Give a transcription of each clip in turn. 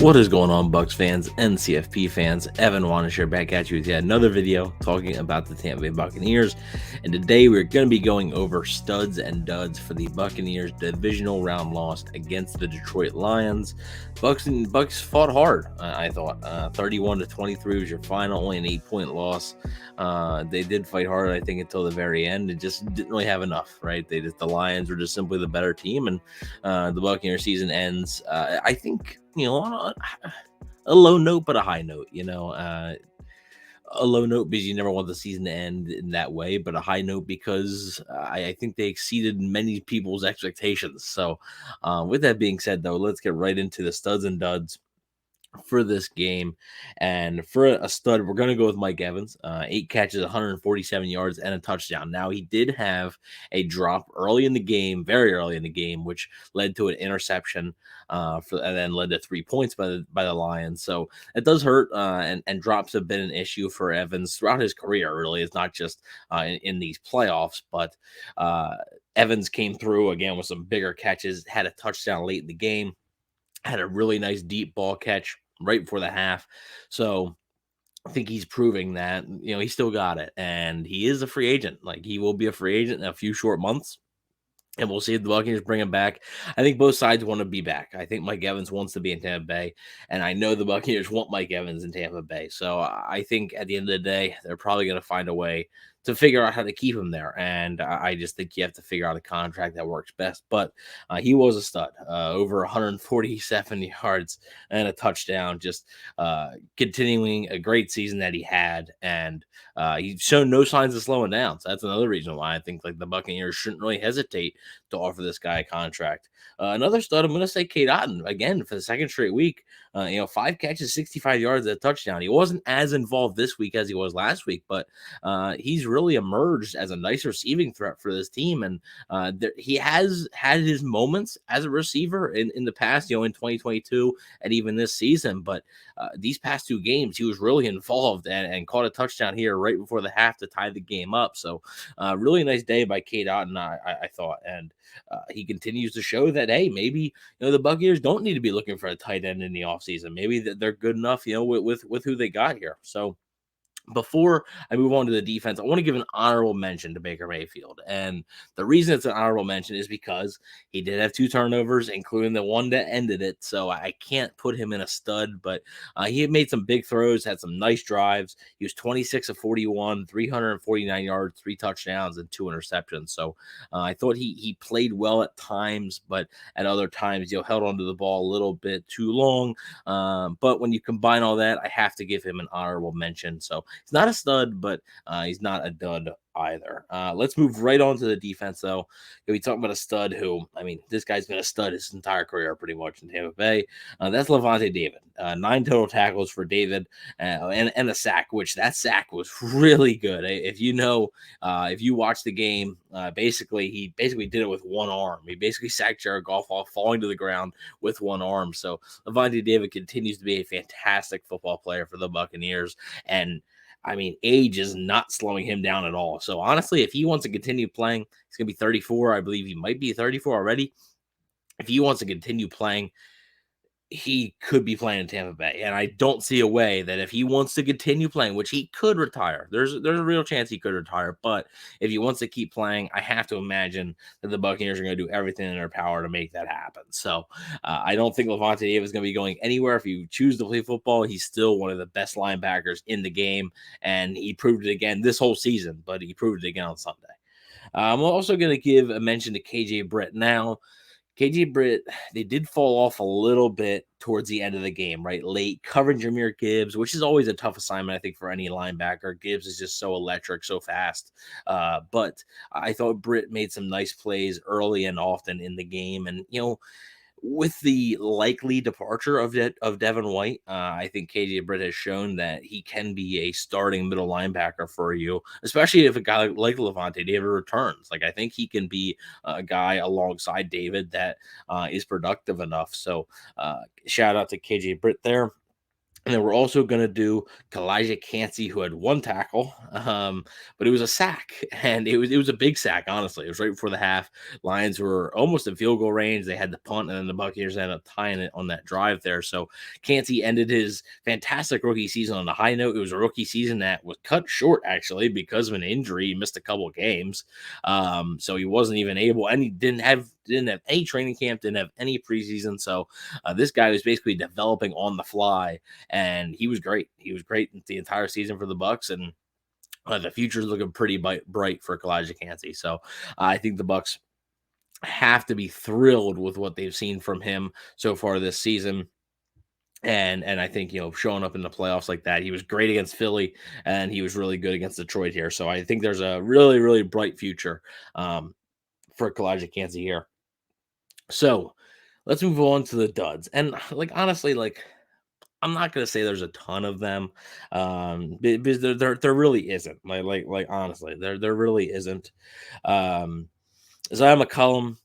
What is going on, Bucs fans and CFP fans? Evan Wanisher back at you with yet another video talking about the Tampa Bay Buccaneers. And today we're going to be going over studs and duds for the Buccaneers divisional round loss against the Detroit Lions. Bucs fought hard, I thought. 31-23 was your final, only an 8-point loss. They did fight hard, I think, until the very end. It just didn't really have enough, right? The Lions were just simply the better team, and the Buccaneers season ends. I think, on a low note, but a high note, a low note because you never want the season to end in that way, but a high note because I think they exceeded many people's expectations. So, with that being said, though, let's get right into the studs and duds for this game. And for a stud, we're going to go with Mike Evans. 8 catches, 147 yards, and a touchdown. Now, he did have a drop early in the game, very early in the game, which led to an interception and then led to 3 points by the Lions. So it does hurt, and drops have been an issue for Evans throughout his career, really. It's not just in these playoffs, but Evans came through again with some bigger catches, had a touchdown late in the game, had a really nice deep ball catch right before the half. So I think he's proving that, he still got it. And he is a free agent. Like, he will be a free agent in a few short months. And we'll see if the Buccaneers bring him back. I think both sides want to be back. I think Mike Evans wants to be in Tampa Bay, and I know the Buccaneers want Mike Evans in Tampa Bay. So I think at the end of the day, they're probably going to find a way to figure out how to keep him there. And I just think you have to figure out a contract that works best. But he was a stud, over 147 yards and a touchdown, just continuing a great season that he had. And he's shown no signs of slowing down. So that's another reason why I think like the Buccaneers shouldn't really hesitate to offer this guy a contract. Another stud, I'm going to say Kate Otten again for the second straight week. 5 catches, 65 yards, a touchdown. He wasn't as involved this week as he was last week, but he's really emerged as a nice receiving threat for this team. And he has had his moments as a receiver in the past, in 2022 and even this season. But these past 2 games, he was really involved and caught a touchdown here right before the half to tie the game up. So really nice day by Kate Otten, I thought. And he continues to show that, hey, maybe, the Buccaneers don't need to be looking for a tight end in the offseason. Maybe they're good enough, with who they got here. So before I move on to the defense, I want to give an honorable mention to Baker Mayfield. And the reason it's an honorable mention is because he did have 2 turnovers, including the one that ended it. So I can't put him in a stud, but he had made some big throws, had some nice drives. He was 26 of 41, 349 yards, 3 touchdowns, and 2 interceptions. So I thought he played well at times, but at other times, held onto the ball a little bit too long. But when you combine all that, I have to give him an honorable mention. So he's not a stud, but he's not a dud either. Let's move right on to the defense, though. We talk about a stud who, this guy's been a stud his entire career pretty much in Tampa Bay. That's Lavonte David. 9 total tackles for David and a sack, which that sack was really good. If you watch the game, he did it with one arm. He basically sacked Jared Goff off falling to the ground with one arm. So Lavonte David continues to be a fantastic football player for the Buccaneers. And age is not slowing him down at all. So honestly, if he wants to continue playing, he's going to be 34. I believe he might be 34 already. If he wants to continue playing, he could be playing in Tampa Bay. And I don't see a way that if he wants to continue playing, which he could retire, there's a real chance he could retire. But if he wants to keep playing, I have to imagine that the Buccaneers are going to do everything in their power to make that happen. So I don't think Lavonte David is going to be going anywhere. If you choose to play football, he's still one of the best linebackers in the game. And he proved it again this whole season, but he proved it again on Sunday. I'm also going to give a mention to KJ Britt. Now, KJ Britt, they did fall off a little bit towards the end of the game, right? Late covering Jahmyr Gibbs, which is always a tough assignment, I think, for any linebacker. Gibbs is just so electric, so fast. But I thought Britt made some nice plays early and often in the game. And, with the likely departure of Devin White, I think KJ Britt has shown that he can be a starting middle linebacker for you, especially if a guy like Lavonte David returns. Like, I think he can be a guy alongside David that is productive enough. So shout out to KJ Britt there. And then we're also going to do Kalijah Cansey, who had one tackle, but it was a sack, and it was a big sack. Honestly, it was right before the half. Lions were almost in field goal range. They had the punt, and then the Buccaneers ended up tying it on that drive there. So Cansey ended his fantastic rookie season on a high note. It was a rookie season that was cut short actually because of an injury. He missed a couple of games, so he wasn't even able, and he didn't have any training camp, didn't have any preseason. So this guy was basically developing on the fly, and he was great. He was great the entire season for the Bucs, and the future is looking pretty bright for Kalijah Cansey. So I think the Bucs have to be thrilled with what they've seen from him so far this season. And I think, showing up in the playoffs like that, he was great against Philly, and he was really good against Detroit here. So I think there's a really, really bright future for Kalijah Cansey here. So let's move on to the duds. And honestly, I'm not gonna say there's a ton of them, because there really isn't. Honestly, there really isn't. Um, Zion McCollum,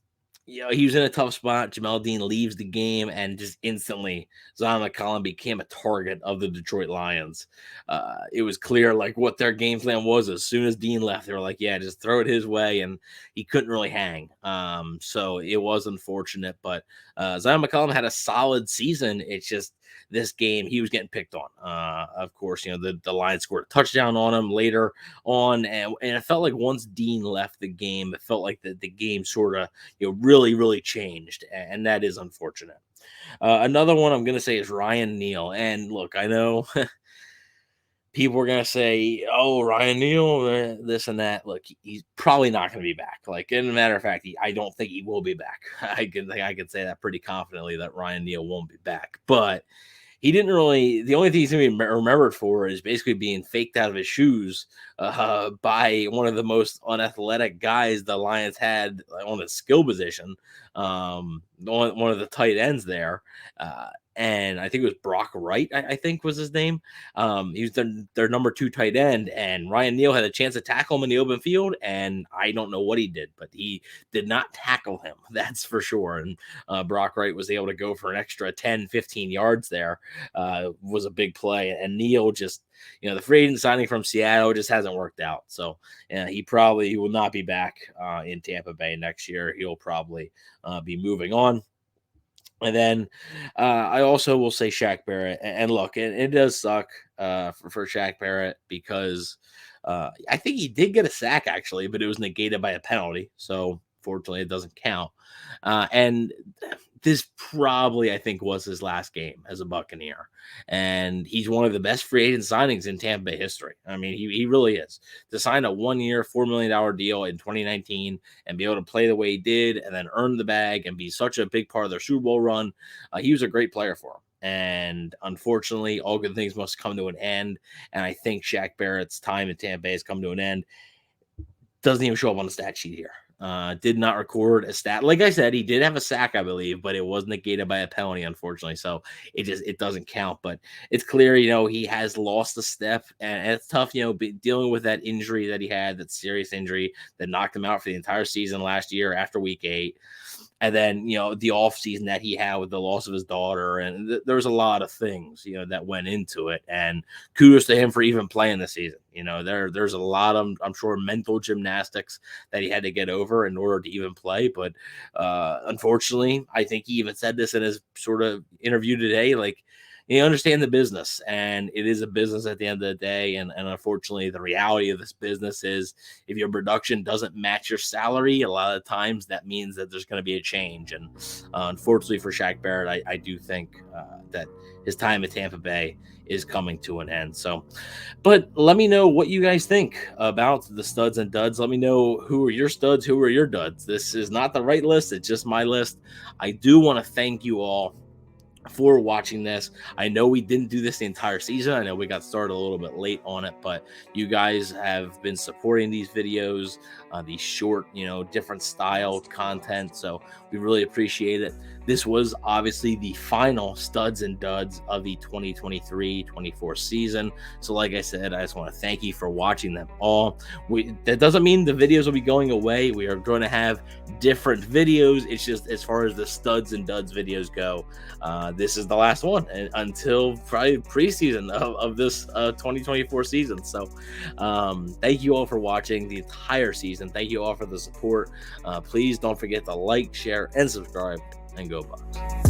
he was in a tough spot. Jamel Dean leaves the game, and just instantly, Zion McCollum became a target of the Detroit Lions. It was clear what their game plan was. As soon as Dean left, they were like, "Yeah, just throw it his way," and he couldn't really hang. So it was unfortunate, but Zion McCollum had a solid season. It's just this game he was getting picked on. Of course, the Lions scored a touchdown on him later on, and it felt like once Dean left the game, it felt like the game sort of really, really changed, and that is unfortunate. Another one I'm going to say is Ryan Neal. And look, I know people are going to say, oh, Ryan Neal, this and that. Look, he's probably not going to be back. In a matter of fact, I don't think he will be back. I can say that pretty confidently that Ryan Neal won't be back. But he didn't really. The only thing he's going to be remembered for is basically being faked out of his shoes by one of the most unathletic guys the Lions had on the skill position, one of the tight ends there. And I think it was Brock Wright, I think was his name. He was their number 2 tight end, and Ryan Neal had a chance to tackle him in the open field, and I don't know what he did, but he did not tackle him. That's for sure. And Brock Wright was able to go for an extra 10, 15 yards there. Was a big play, and Neal just, the free agent signing from Seattle just hasn't worked out. So he will not be back in Tampa Bay next year. He'll probably be moving on. And then I also will say Shaq Barrett. And look, it does suck for Shaq Barrett because I think he did get a sack actually, but it was negated by a penalty. So fortunately, it doesn't count. And this probably, I think, was his last game as a Buccaneer. And he's one of the best free agent signings in Tampa Bay history. I mean, he really is. To sign a 1-year, $4 million deal in 2019 and be able to play the way he did and then earn the bag and be such a big part of their Super Bowl run, he was a great player for him. And unfortunately, all good things must come to an end. And I think Shaq Barrett's time in Tampa Bay has come to an end. Doesn't even show up on the stat sheet here. Did not record a stat. Like I said, he did have a sack, I believe, but it was negated by a penalty, unfortunately. So it doesn't count. But it's clear, he has lost a step, and it's tough, dealing with that injury that he had, that serious injury that knocked him out for the entire season last year after week 8. And then, the off season that he had with the loss of his daughter. And there was a lot of things, that went into it. And kudos to him for even playing the season. There's a lot of, I'm sure, mental gymnastics that he had to get over in order to even play. But unfortunately, I think he even said this in his sort of interview today, you understand the business, and it is a business at the end of the day. And unfortunately, the reality of this business is if your production doesn't match your salary, a lot of times that means that there's going to be a change. And unfortunately for Shaq Barrett, I do think that his time at Tampa Bay is coming to an end. So, but let me know what you guys think about the studs and duds. Let me know who are your studs, who are your duds. This is not the right list. It's just my list. I do want to thank you all for watching this. I know we didn't do this the entire season. I know we got started a little bit late on it, but you guys have been supporting these videos, these short, different style content. So we really appreciate it. This was obviously the final studs and duds of the 2023-24 season. So like I said, I just want to thank you for watching them all. That doesn't mean the videos will be going away. We are going to have different videos. It's just as far as the studs and duds videos go, this is the last one until probably preseason of this 2024 season. So thank you all for watching the entire season. Thank you all for the support. Please don't forget to like, share, and subscribe, and go Bucs.